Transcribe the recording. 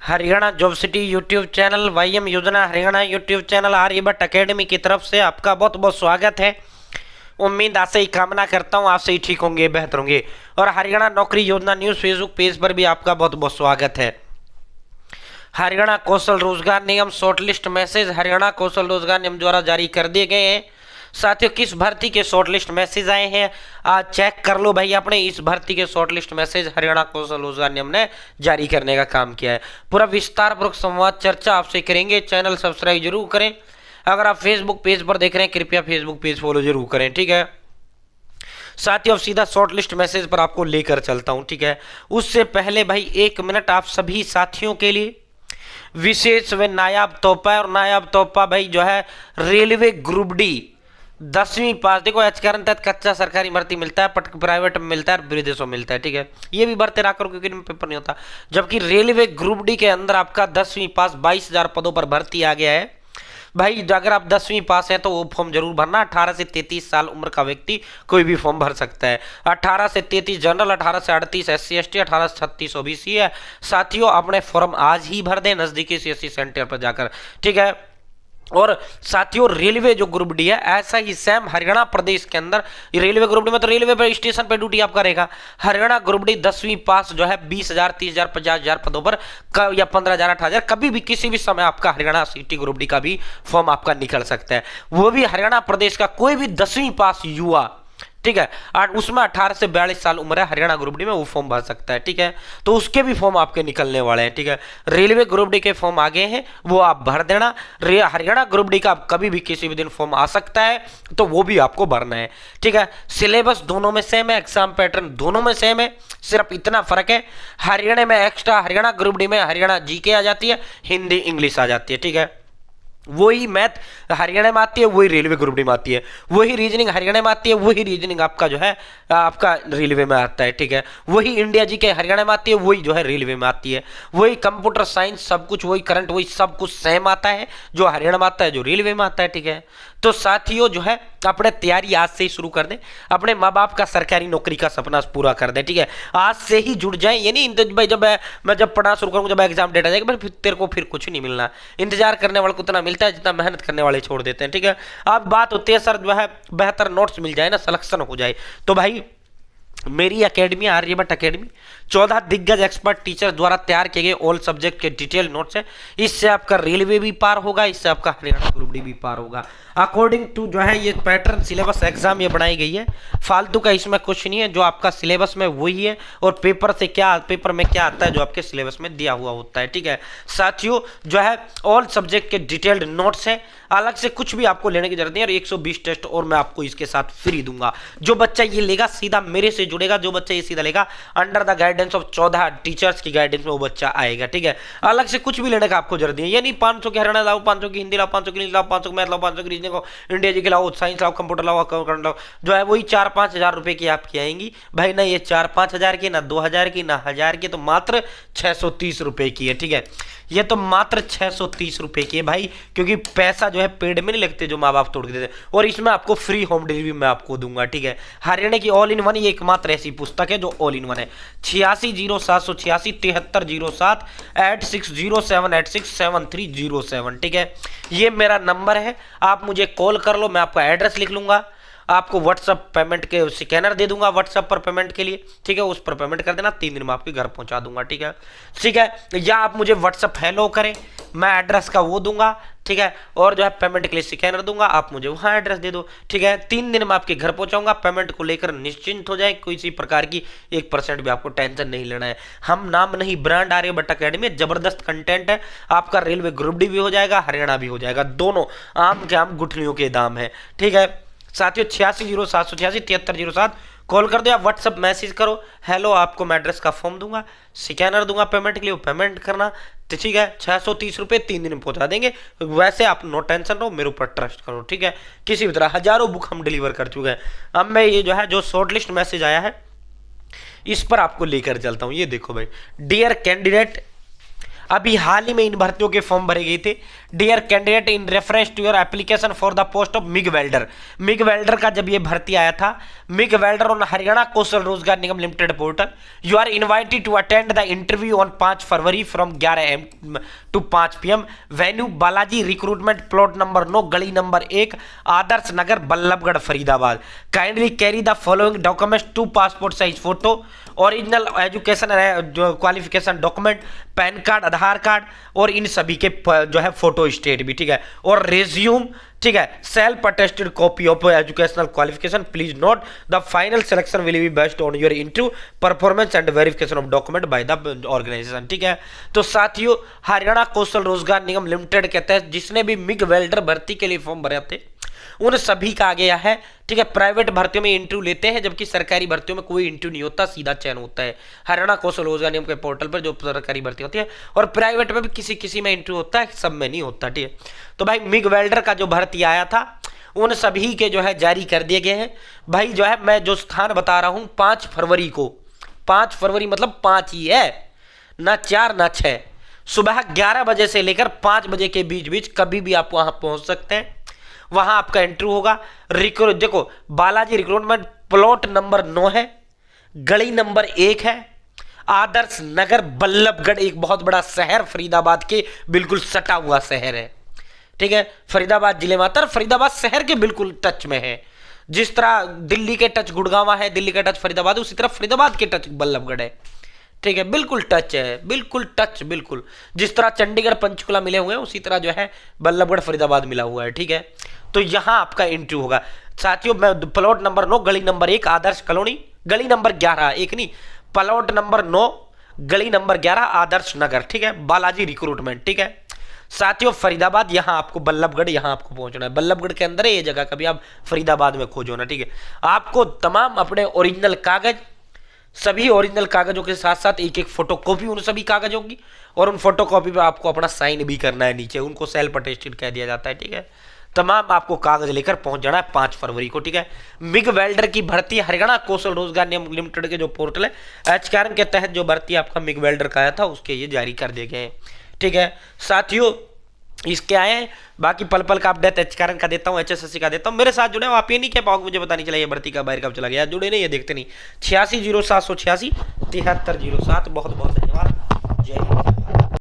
Haryana job city YouTube channel, YM योजना Haryana YouTube channel, Aryabhatta academy की तरफ से आपका बहुत बहुत स्वागत है। उम्मीद आपसे ही कामना करता हूँ, आपसे ही ठीक होंगे, बेहतर होंगे। और हरियाणा नौकरी योजना न्यूज़ फेसबुक पेज पर भी आपका बहुत बहुत स्वागत है। हरियाणा कौशल रोजगार निगम शॉर्टलिस्ट मैसेज हरियाणा कौशल रोजगार निगम द्वारा जारी कर दिए गए हैं। साथियों, किस भर्ती के शॉर्टलिस्ट मैसेज आए हैं आज चेक कर लो भाई। अपने इस भर्ती के शॉर्टलिस्ट मैसेज हरियाणा कौशल रोजगार निगम ने जारी करने का काम किया है। पूरा विस्तार पूर्वक संवाद चर्चा आपसे करेंगे। चैनल सब्सक्राइब जरूर करें। अगर आप फेसबुक पेज पर देख रहे हैं, कृपया फेसबुक पेज फॉलो जरूर करें, ठीक है। साथियों, अब सीधा शॉर्टलिस्ट मैसेज पर आपको लेकर चलता हूं, ठीक है। उससे पहले भाई 1 मिनट आप सभी साथियों के लिए विशेष व नायाब तोहफा। और नायाब तोहफा भाई जो है रेलवे ग्रुप डी 10वीं पास। देखो एचकरण तहत कच्चा सरकारी भर्ती मिलता है, पटक प्राइवेट में मिलता है, विदेशों में मिलता है, ठीक है। ये भी भरते ना करो क्योंकि इनमें पेपर नहीं होता। जबकि रेलवे ग्रुप डी के अंदर आपका 10वीं पास 22,000 पदों पर भर्ती आ गया है भाई। अगर आप 10वीं पास हैं तो वो फॉर्म जरूर भरना। 18 से 33 साल उम्र का व्यक्ति कोई भी फॉर्म भर सकता है। 18 से 33 जनरल, 18 से 38 SC ST, 18 से 36 OBC है। साथियों, अपने फॉर्म आज ही भर दें नजदीकी CSC सेंटर पर जाकर, ठीक है। और साथियों, रेलवे जो ग्रुप डी है ऐसा ही सेम हरियाणा प्रदेश के अंदर रेलवे ग्रुप डी में तो रेलवे पर स्टेशन पे ड्यूटी आपका रहेगा। हरियाणा ग्रुप डी 10वीं पास जो है 20,000, 30,000, 50,000 पदों पर या 15,000, 18,000 कभी भी किसी भी समय आपका हरियाणा सिटी ग्रुप डी का भी फॉर्म आपका निकल सकता है। वो भी हरियाणा प्रदेश का कोई भी 10वीं पास युवा, ठीक है। और उसमें 18 से 42 साल उम्र है, हरियाणा ग्रुप डी में वो फॉर्म भर सकता है, ठीक है। तो उसके भी फॉर्म आपके निकलने वाले हैं, ठीक है। रेलवे ग्रुप डी के फॉर्म आगे हैं, वो आप भर देना। हरियाणा ग्रुप डी का कभी भी किसी भी दिन फॉर्म आ सकता है, तो वो भी आपको भरना है, ठीक है। सिलेबस दोनों में सेम है, एग्जाम पैटर्न दोनों में सेम है, सिर्फ इतना फर्क है हरियाणा में एक्स्ट्रा, हरियाणा ग्रुप डी में हरियाणा जीके आ जाती है, हिंदी इंग्लिश आ जाती है, ठीक है। वही मैथ हरियाणा में आती है, वही रेलवे ग्रुप डी में आती है। वही रीजनिंग हरियाणा में आती है, वही रीजनिंग आपका जो है आपका रेलवे में आता है, ठीक है। वही इंडिया जी के हरियाणा में आती है, वही जो है रेलवे में आती है। वही कंप्यूटर साइंस सब कुछ, वही करंट, वही सब कुछ सेम आता है जो हरियाणा में आता है, जो रेलवे में आता है, ठीक है। तो साथियों जो है अपने तैयारी आज से ही शुरू कर दें। अपने माँ बाप का सरकारी नौकरी का सपना पूरा कर दें, ठीक है। आज से ही जुड़ जाएं। ये नहीं भाई जब मैं जब पढ़ना शुरू करूँगा, जब एग्जाम डेट आ जाएगा फिर तेरे को फिर कुछ नहीं मिलना। इंतजार करने वाले को उतना मिलता है जितना मेहनत करने वाले छोड़ देते हैं, ठीक है। अब बात होती है सर जो है बेहतर नोट्स मिल जाए ना, सिलेक्शन हो जाए, तो भाई मेरी एकेडमी आर्यभट्ट अकेडमी 14 दिग्गज एक्सपर्ट टीचर द्वारा तैयार किए गए ऑल सब्जेक्ट के डिटेल नोट्स है। इससे आपका रेलवे भी पार होगा, इससे आपका हरियाणा ग्रुप डी भी पार होगा। अकॉर्डिंग टू जो है ये पैटर्न सिलेबस एग्जाम ये बनाई गई है, फालतू का इसमें कुछ नहीं है। जो आपका सिलेबस में वही है और पेपर में क्या आता है जो आपके सिलेबस में दिया हुआ होता है, ठीक है। साथियों जो है ऑल सब्जेक्ट के डिटेल्ड नोट्स है, अलग से कुछ भी आपको लेने की जरूरत नहीं है। और 120 टेस्ट और मैं आपको इसके साथ फ्री दूंगा। जो बच्चा ये लेगा सीधा मेरे से जुड़ेगा, जो बच्चा ये सीधा लेगा under the guidance of 14 teachers की गाइडेंस में वो बच्चा आएगा, ठीक है। अलग से कुछ भी लेने का आपको जरूरत नहीं है। यानी 500 की हरियाणा लाओ, 500 की हिंदी लाओ, 500 की इंग्लिश लाओ, 500 की मैथ लाओ, 500 की रीजनिंग लाओ, इंडिया जी के लाओ, साइंस लाओ, कंप्यूटर लाओ, अकाउंट लाओ, जो है वही 4-5 हजार रुपए की आपकी आएंगी भाई। ना ये 4-5 हजार की, ना 2,000 की, ना 1,000 की, तो मात्र 630 रुपए की है, ठीक है। ये तो मात्र 630 रुपए की है भाई, क्योंकि पैसा जो है पेड में नहीं लगते जो माँ बाप तोड़ के देते। और इसमें आपको फ्री होम डिलीवरी मैं आपको दूंगा, ठीक है। हरियाणा की ऑल इन वन ये एकमात्र ऐसी पुस्तक है जो ऑल इन वन है। 860786 7307 8607867307, ठीक है। ये मेरा नंबर है, आप मुझे कॉल कर लो, मैं आपका एड्रेस लिख लूंगा, आपको व्हाट्सअप पेमेंट के स्कैनर दे दूंगा व्हाट्सअप पर पेमेंट के लिए, ठीक है। उस पर पेमेंट कर देना, 3 दिन में आपके घर पहुंचा दूंगा, ठीक है, ठीक है। या आप मुझे व्हाट्सअप हेलो करें, मैं एड्रेस का वो दूंगा, ठीक है। और जो है पेमेंट के लिए स्कैनर दूंगा, आप मुझे वहां एड्रेस दे दो, ठीक है। 3 दिन में आपके घर पहुंचाऊंगा। पेमेंट को लेकर निश्चिंत हो जाए, किसी प्रकार की 1% भी आपको टेंशन नहीं लेना है। हम नाम नहीं ब्रांड आर्यभट्ट अकेडमी, जबरदस्त कंटेंट है। आपका रेलवे ग्रुप डी भी हो जाएगा, हरियाणा भी हो जाएगा, दोनों आम के आम गुठलियों के दाम है, ठीक है। साथियों 860786 7307 कॉल कर दो या व्हाट्सअप मैसेज करो, हेलो, आपको मैं एड्रेस का फॉर्म दूंगा, स्कैनर दूंगा पेमेंट के लिए, पेमेंट करना, तो ठीक है। 630 रुपये 3 दिन में पहुंचा देंगे। वैसे आप नो टेंशन रहो, मेरे ऊपर ट्रस्ट करो, ठीक है। किसी भी तरह हजारों बुक हम डिलीवर कर चुके हैं। अब मैं ये जो है जो शॉर्टलिस्ट मैसेज आया है इस पर आपको लेकर चलता हूं। ये देखो भाई, डियर कैंडिडेट, अभी हाल ही में इन भर्तियों के फॉर्म भरे गए थे। Dear candidate, in reference to your application for the post of MIG welder, MIG welder का जब ये भर्ती आया था, MIG welder on Haryana Kaushal Rozgar Nigam limited portal, you are invited to attend the interview on 5 February from 11 AM to 5 PM। Venue Balaji recruitment, plot number 9, gali number 1, Adarsh Nagar, Ballabhgarh, Faridabad. Kindly carry the following documents: 2 passport size photo, original education जो qualification document, pan card, आधार card, और इन सभी के जो है photo state भी, ठीक है, और रेज्यूम, ठीक है, self attested copy of educational qualification. Please note the final selection will be based on your interview performance and verification of document by the organization, ठीक है। तो साथियों, हरियाणा कौशल रोजगार निगम लिमिटेड के तहत जिसने भी मिग वेल्डर भर्ती के लिए फॉर्म भरे थे उन सभी का आ गया है, ठीक है। प्राइवेट भर्तियों में इंटरव्यू लेते हैं, जबकि सरकारी भर्तियों में कोई इंटरव्यू नहीं होता, सीधा चयन होता है हरियाणा कौशल रोजगार निगम के पोर्टल पर जो सरकारी भर्ती होती है। और प्राइवेट में भी किसी किसी में इंटरव्यू होता है, सब में नहीं होता, ठीक है। तो भाई मिग वेल्डर का जो भर्ती आया था उन सभी के जो है जारी कर दिए गए हैं। भाई जो है मैं जो स्थान बता रहा हूं 5 फरवरी को, 5 फरवरी मतलब 5 ही है ना, 4 ना 6, सुबह 11 बजे से लेकर 5 बजे के बीच बीच कभी भी आप वहां पहुंच सकते हैं। वहां आपका इंटरव्यू होगा। देखो, बालाजी रिक्रूटमेंट, प्लॉट नंबर 9 है, गली नंबर 1 है, आदर्श नगर, बल्लभगढ़, एक बहुत बड़ा शहर फरीदाबाद के बिल्कुल सटा हुआ शहर है, ठीक है। फरीदाबाद जिले में आता है, फरीदाबाद शहर के बिल्कुल टच में है। जिस तरह दिल्ली के टच गुड़गांव है, दिल्ली का टच फरीदाबाद, उसी तरह फरीदाबाद के टच बल्लभगढ़ है, ठीक है। बिल्कुल टच है, बिल्कुल टच, बिल्कुल जिस तरह चंडीगढ़ पंचकुला मिले हुए हैं उसी तरह जो है बल्लभगढ़ फरीदाबाद मिला हुआ है, ठीक है। तो यहां आपका इंटरव्यू होगा साथियों। मैं प्लॉट नंबर 9, गली नंबर 1, आदर्श कॉलोनी, गली नंबर 11, एक नहीं, plot number 9, gali number 11, Adarsh Nagar, ठीक है, बालाजी रिक्रूटमेंट, ठीक है साथियों। फरीदाबाद, यहां आपको बल्लभगढ़, यहां आपको पहुंचना है, बल्लभगढ़ के अंदर है ये जगह, कभी आप फरीदाबाद में खोजो ना, ठीक है। आपको तमाम अपने ओरिजिनल कागज, सभी ओरिजिनल कागजों के साथ साथ एक एक फोटोकॉपी उन सभी कागजों की, और उन फोटोकॉपी पे आपको अपना साइन भी करना है नीचे, उनको सेल्फ अटेस्टेड कह दिया जाता है, ठीक है। तमाम आपको कागज लेकर पहुंच जाना है 5 फरवरी को, ठीक है। मिग वेल्डर की भर्ती हरियाणा कौशल रोजगार निगम लिमिटेड के जो पोर्टल है एचकेआरएन के तहत जो भर्ती आपका मिग वेल्डर का आया था उसके ये जारी कर दिए गए हैं, ठीक है साथियों। इसके आए हैं बाकी पल पल का अपडेट एचकेआरएन का देता हूँ, एचएसएससी का देता हूँ। मेरे साथ जुड़े हो, आप ये नहीं कह पाओगे मुझे पता नहीं चला ये भर्ती का बाहर कब चला गया, जुड़े नहीं, ये देखते नहीं। 860786 7307, बहुत बहुत धन्यवाद। जय हिंद।